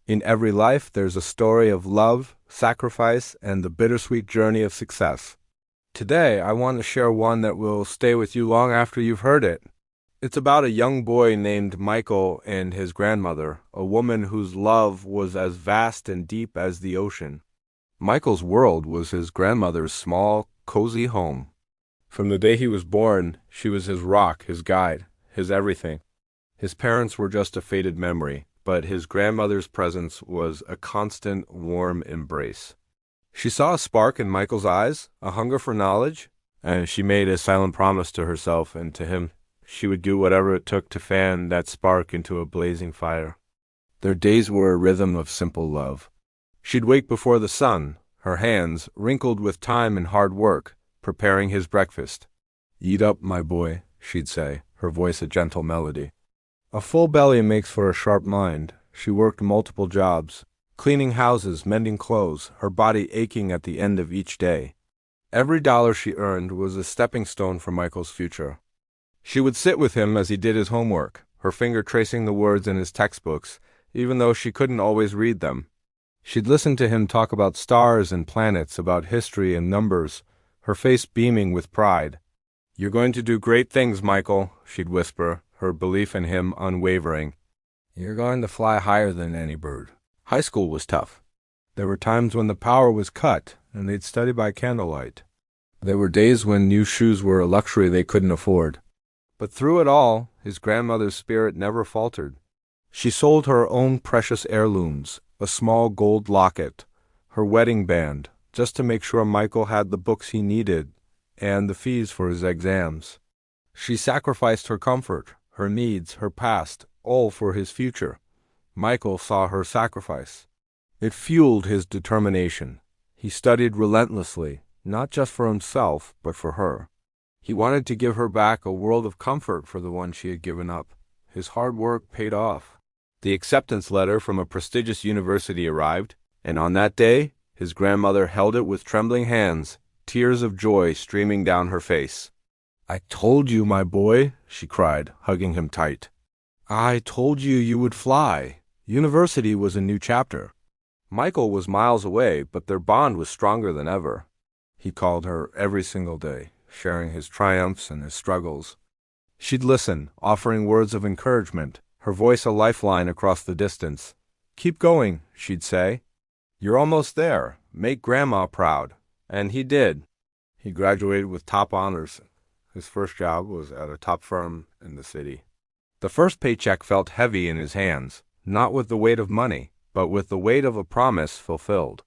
In every life, there's a story of love, sacrifice, and the bittersweet journey of success. Today, I want to share one that will stay with you long after you've heard it. It's about a young boy named Michael and his grandmother, a woman whose love was as vast and deep as the ocean. Michael's world was his grandmother's small, cozy home. From the day he was born, she was his rock, his guide, his everything. His parents were just a faded memory, but his grandmother's presence was a constant, warm embrace. She saw a spark in Michael's eyes, a hunger for knowledge, and she made a silent promise to herself and to him. She would do whatever it took to fan that spark into a blazing fire. Their days were a rhythm of simple love. She'd wake before the sun, her hands, wrinkled with time and hard work, preparing his breakfast. "Eat up, my boy," she'd say, her voice a gentle melody. A full belly makes for a sharp mind. She worked multiple jobs, cleaning houses, mending clothes, her body aching at the end of each day. Every dollar she earned was a stepping stone for Michael's future. She would sit with him as he did his homework, her finger tracing the words in his textbooks, even though she couldn't always read them. She'd listen to him talk about stars and planets, about history and numbers, her face beaming with pride. "You're going to do great things, Michael," she'd whisper, her belief in him unwavering. "You're going to fly higher than any bird." High school was tough. There were times when the power was cut, and they'd study by candlelight. There were days when new shoes were a luxury they couldn't afford. But through it all, his grandmother's spirit never faltered. She sold her own precious heirlooms, a small gold locket, her wedding band, just to make sure Michael had the books he needed and the fees for his exams. She sacrificed her comfort, her needs, her past, all for his future. Michael saw her sacrifice. It fueled his determination. He studied relentlessly, not just for himself, but for her. He wanted to give her back a world of comfort for the one she had given up. His hard work paid off. The acceptance letter from a prestigious university arrived, and on that day, his grandmother held it with trembling hands, tears of joy streaming down her face. "I told you, my boy," she cried, hugging him tight. "I told you you would fly." University was a new chapter. Michael was miles away, but their bond was stronger than ever. He called her every single day, sharing his triumphs and his struggles. She'd listen, offering words of encouragement, her voice a lifeline across the distance. "Keep going," she'd say. "You're almost there. Make Grandma proud." And he did. He graduated with top honors. His first job was at a top firm in the city. The first paycheck felt heavy in his hands, not with the weight of money, but with the weight of a promise fulfilled.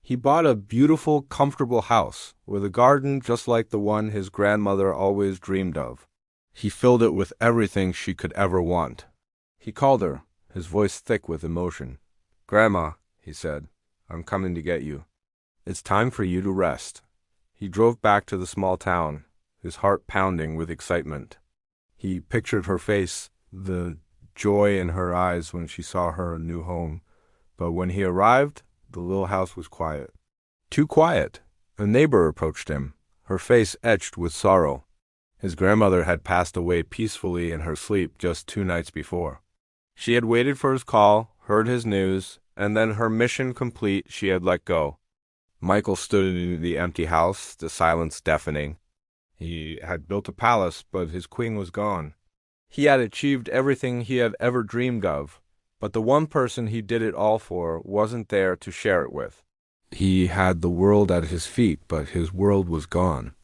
He bought a beautiful, comfortable house with a garden just like the one his grandmother always dreamed of. He filled it with everything she could ever want. He called her, his voice thick with emotion. "Grandma," he said, "I'm coming to get you. It's time for you to rest." He drove back to the small town, his heart pounding with excitement. He pictured her face, the joy in her eyes when she saw her new home. But when he arrived, the little house was quiet. Too quiet. A neighbor approached him, her face etched with sorrow. His grandmother had passed away peacefully in her sleep just 2 nights before. She had waited for his call, heard his news, and then, her mission complete, she had let go. Michael stood in the empty house, the silence deafening. He had built a palace, but his queen was gone. He had achieved everything he had ever dreamed of, but the one person he did it all for wasn't there to share it with. He had the world at his feet, but his world was gone.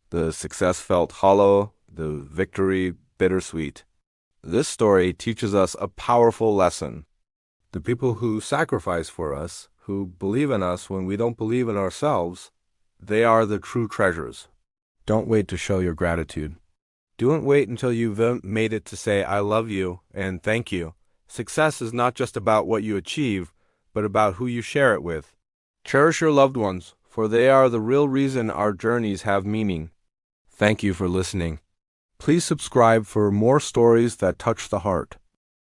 The success felt hollow, the victory bittersweet. This story teaches us a powerful lesson. The people who sacrifice for us, who believe in us when we don't believe in ourselves, they are the true treasures. Don't wait to show your gratitude. Don't wait until you've made it to say, "I love you" and "thank you." Success is not just about what you achieve, but about who you share it with. Cherish your loved ones, for they are the real reason our journeys have meaning. Thank you for listening. Please subscribe for more stories that touch the heart.